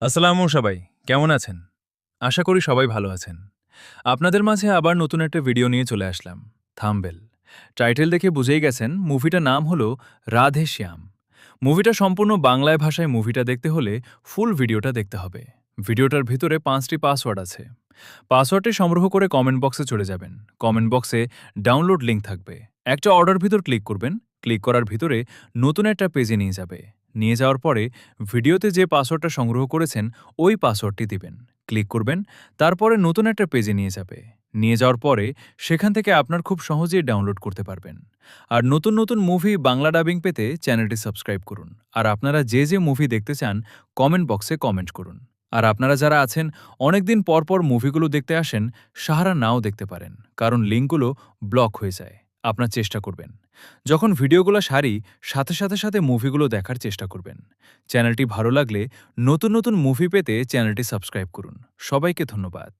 আসসালামু সবাই, কেমন আছেন? আশা করি সবাই ভালো আছেন। আপনাদের মাঝে আবার নতুন একটা ভিডিও নিয়ে চলে আসলাম। থাম্বনেল, টাইটেল দেখে বুঝেই গেছেন মুভিটার নাম হলো রাধে শ্যাম। মুভিটা সম্পূর্ণ বাংলায় ভাষায় মুভিটা দেখতে হলে ফুল ভিডিওটা দেখতে হবে। ভিডিওটার ভিতরে 5টি পাসওয়ার্ড আছে। পাসওয়ার্ডটি সংগ্রহ করে কমেন্ট বক্সে চলে যাবেন। কমেন্ট বক্সে ডাউনলোড লিংক থাকবে। একটা অর্ডার ভিতর ক্লিক করবেন। ক্লিক করার ভিতরে নতুন একটা পেজে নিয়ে যাবে। নিয়ে যাওয়ার পরে ভিডিওতে যে পাসওয়ার্ডটা সংগ্রহ করেছেন ওই পাসওয়ার্ডটি দিবেন। ক্লিক করবেন, তারপরে নতুন একটা পেজে নিয়ে যাবে। নিয়ে যাওয়ার পরে সেখান থেকে আপনার খুব সহজেই ডাউনলোড করতে পারবেন। আর নতুন নতুন মুভি বাংলা ডাবিং পেতে চ্যানেলটি সাবস্ক্রাইব করুন। আর আপনারা যে যে মুভি দেখতে চান কমেন্ট বক্সে কমেন্ট করুন। আর আপনারা যারা আছেন অনেকদিন পর পর মুভিগুলো দেখতে আসেন, সাহারা নাও দেখতে পারেন, কারণ লিঙ্কগুলো ব্লক হয়ে যায়। আপনার চেষ্টা করবেন যখন ভিডিওগুলো সারি সাথে মুভিগুলো দেখার চেষ্টা করবেন। চ্যানেলটি ভালো লাগলে নতুন নতুন মুভি পেতে চ্যানেলটি সাবস্ক্রাইব করুন। সবাইকে ধন্যবাদ।